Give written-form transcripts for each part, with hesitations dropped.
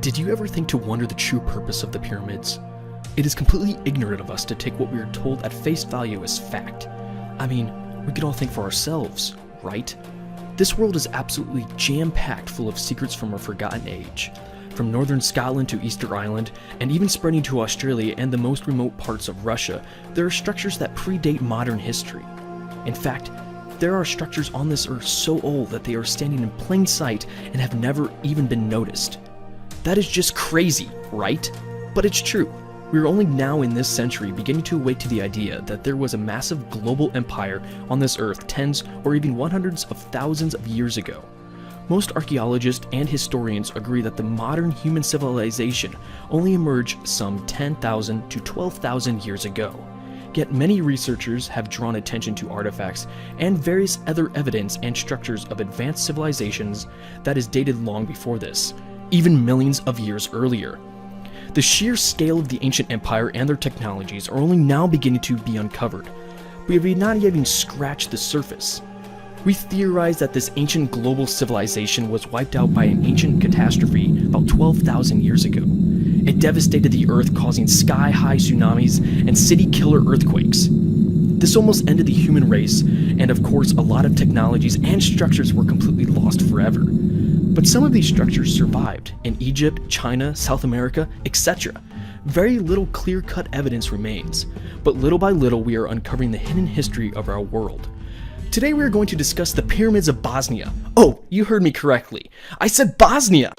Did you ever think to wonder the true purpose of the pyramids? It is completely ignorant of us to take what we are told at face value as fact. I mean, we can all think for ourselves, right? This world is absolutely jam-packed full of secrets from a forgotten age. From northern Scotland to Easter Island, and even spreading to Australia and the most remote parts of Russia, there are structures that predate modern history. In fact, there are structures on this earth so old that they are standing in plain sight and have never even been noticed. That is just crazy, right? But it's true. We are only now in this century beginning to awake to the idea that there was a massive global empire on this earth tens or even hundreds of thousands of years ago. Most archaeologists and historians agree that the modern human civilization only emerged some 10,000 to 12,000 years ago. Yet many researchers have drawn attention to artifacts and various other evidence and structures of advanced civilizations that is dated long before this, even millions of years earlier. The sheer scale of the ancient empire and their technologies are only now beginning to be uncovered. We have not even scratched the surface. We theorize that this ancient global civilization was wiped out by an ancient catastrophe about 12,000 years ago. It devastated the earth, causing sky-high tsunamis and city-killer earthquakes. This almost ended the human race, and of course a lot of technologies and structures were completely lost forever. But some of these structures survived in Egypt, China, South America, etc. Very little clear-cut evidence remains, but little by little we are uncovering the hidden history of our world. Today we are going to discuss the pyramids of Bosnia. Oh, you heard me correctly. I said Bosnia!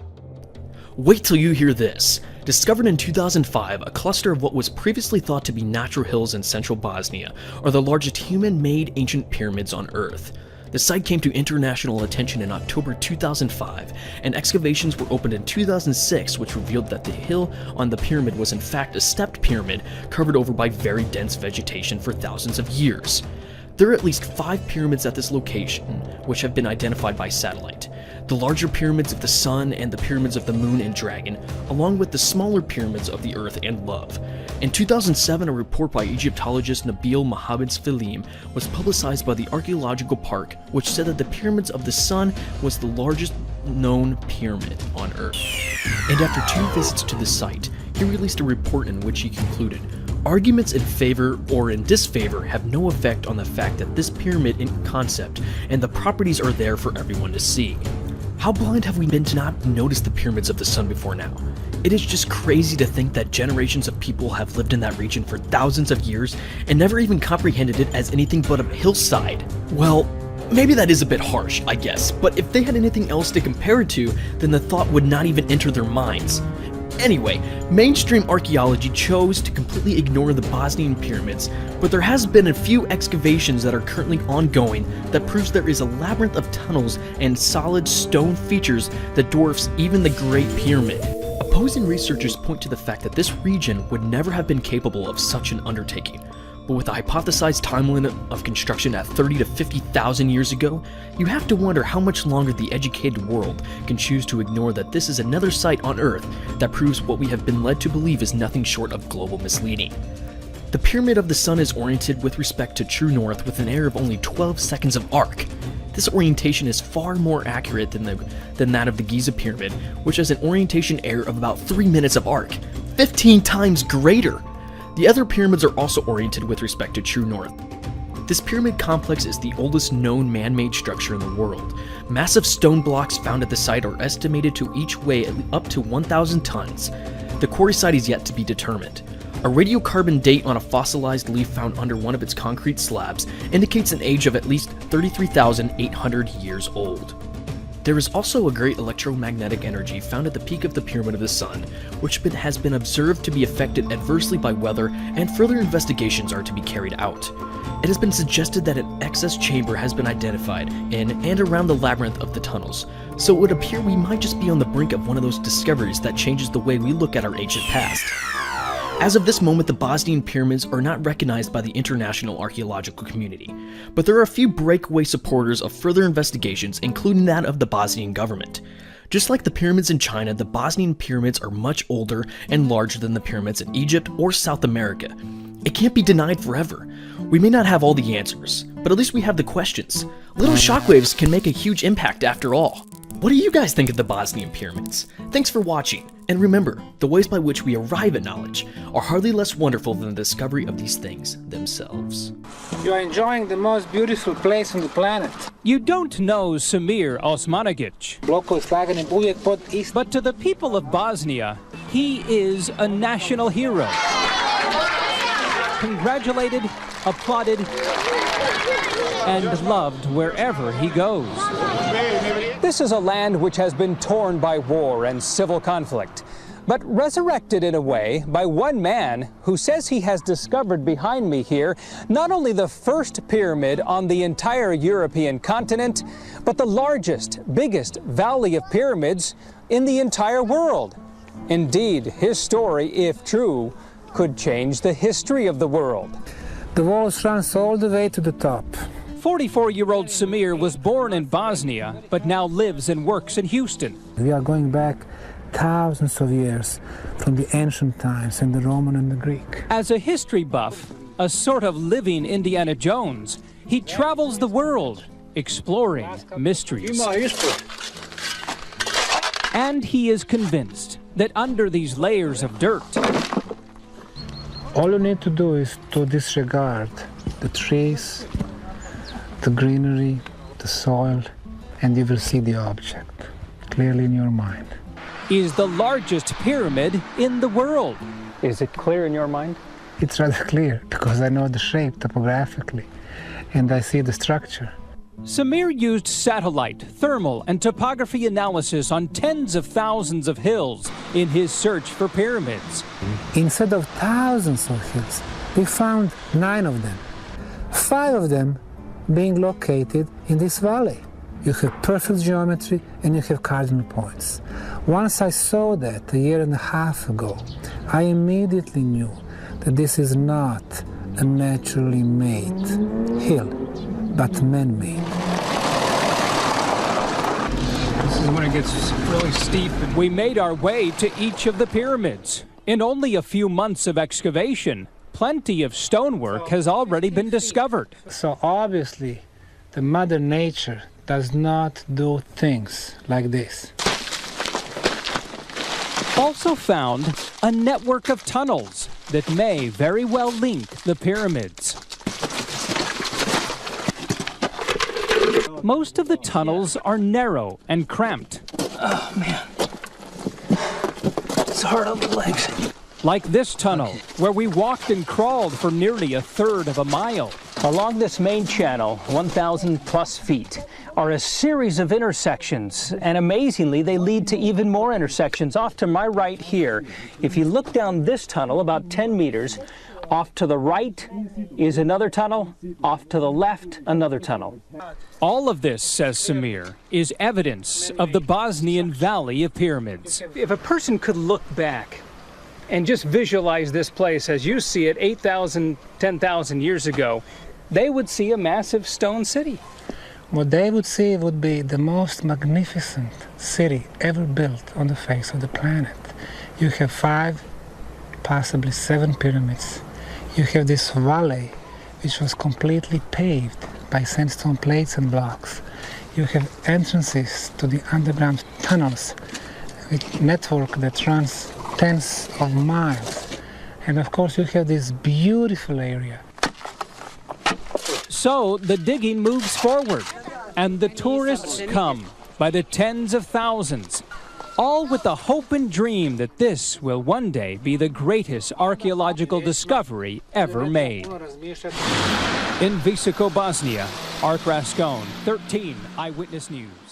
Wait till you hear this. Discovered in 2005, a cluster of what was previously thought to be natural hills in central Bosnia are the largest human-made ancient pyramids on Earth. The site came to international attention in October 2005, and excavations were opened in 2006 which revealed that the hill on the pyramid was in fact a stepped pyramid covered over by very dense vegetation for thousands of years. There are at least 5 pyramids at this location, which have been identified by satellite. The larger pyramids of the Sun and the pyramids of the Moon and Dragon, along with the smaller pyramids of the Earth and Love. In 2007, a report by Egyptologist Nabil Mohammed Filim was publicized by the Archaeological Park, which said that the pyramids of the Sun was the largest known pyramid on Earth. And after 2 visits to the site, he released a report in which he concluded, "Arguments in favor or in disfavor have no effect on the fact that this pyramid in concept and the properties are there for everyone to see." How blind have we been to not notice the pyramids of the Sun before now? It is just crazy to think that generations of people have lived in that region for thousands of years and never even comprehended it as anything but a hillside. Well, maybe that is a bit harsh, I guess, but if they had anything else to compare it to, then the thought would not even enter their minds. Anyway, mainstream archaeology chose to completely ignore the Bosnian pyramids, but there has been a few excavations that are currently ongoing that proves there is a labyrinth of tunnels and solid stone features that dwarfs even the Great Pyramid. Opposing researchers point to the fact that this region would never have been capable of such an undertaking. But with the hypothesized timeline of construction at 30 to 50,000 years ago, you have to wonder how much longer the educated world can choose to ignore that this is another site on Earth that proves what we have been led to believe is nothing short of global misleading. The Pyramid of the Sun is oriented with respect to true north with an error of only 12 seconds of arc. This orientation is far more accurate than that of the Giza Pyramid, which has an orientation error of about 3 minutes of arc, 15 times greater. The other pyramids are also oriented with respect to true north. This pyramid complex is the oldest known man-made structure in the world. Massive stone blocks found at the site are estimated to each weigh up to 1,000 tons. The quarry site is yet to be determined. A radiocarbon date on a fossilized leaf found under one of its concrete slabs indicates an age of at least 33,800 years old. There is also a great electromagnetic energy found at the peak of the Pyramid of the Sun, which has been observed to be affected adversely by weather, and further investigations are to be carried out. It has been suggested that an excess chamber has been identified in and around the labyrinth of the tunnels, so it would appear we might just be on the brink of one of those discoveries that changes the way we look at our ancient past. As of this moment, the Bosnian pyramids are not recognized by the international archaeological community, but there are a few breakaway supporters of further investigations, including that of the Bosnian government. Just like the pyramids in China, the Bosnian pyramids are much older and larger than the pyramids in Egypt or South America. It can't be denied forever. We may not have all the answers, but at least we have the questions. Little shockwaves can make a huge impact after all. What do you guys think of the Bosnian pyramids? Thanks for watching. And remember, the ways by which we arrive at knowledge are hardly less wonderful than the discovery of these things themselves. You are enjoying the most beautiful place on the planet. You don't know Samir Osmanagic, but to the people of Bosnia, he is a national hero. Congratulated, applauded, and loved wherever he goes. This is a land which has been torn by war and civil conflict, but resurrected in a way by one man who says he has discovered behind me here not only the first pyramid on the entire European continent, but the largest, biggest valley of pyramids in the entire world. Indeed, his story, if true, could change the history of the world. The walls runs all the way to the top. 44-year-old Samir was born in Bosnia, but now lives and works in Houston. We are going back thousands of years from the ancient times and the Roman and the Greek. As a history buff, a sort of living Indiana Jones, he travels the world, exploring mysteries. And he is convinced that under these layers of dirt, all you need to do is to disregard the trees, the greenery, the soil, and you will see the object clearly in your mind. Is the largest pyramid in the world. Is it clear in your mind? It's rather clear because I know the shape topographically and I see the structure. Samir used satellite, thermal, and topography analysis on tens of thousands of hills in his search for pyramids. Instead of thousands of hills, we found 9 of them. 5 of them being located in this valley. You have perfect geometry and you have cardinal points. Once I saw that a year and a half ago, I immediately knew that this is not a naturally made hill, but man-made. This is when it gets really steep. We made our way to each of the pyramids. In only a few months of excavation, plenty of stonework has already been discovered. So obviously, the Mother Nature does not do things like this. Also found a network of tunnels that may very well link the pyramids. Most of the tunnels are narrow and cramped. Oh, man. It's hard on the legs. Like this tunnel, where we walked and crawled for nearly a third of a mile. Along this main channel, 1,000 plus feet, are a series of intersections, and amazingly, they lead to even more intersections. Off to my right here, if you look down this tunnel about 10 meters, off to the right is another tunnel, off to the left, another tunnel. All of this, says Samir, is evidence of the Bosnian Valley of Pyramids. If a person could look back and just visualize this place as you see it 8,000, 10,000 years ago, they would see a massive stone city. What they would see would be the most magnificent city ever built on the face of the planet. You have 5, possibly 7 pyramids. You have this valley which was completely paved by sandstone plates and blocks. You have entrances to the underground tunnels with network that runs tens of miles. And of course you have this beautiful area. So the digging moves forward, and the tourists come by the tens of thousands, all with the hope and dream that this will one day be the greatest archaeological discovery ever made. In Visoko, Bosnia, Art Rascon, 13 Eyewitness News.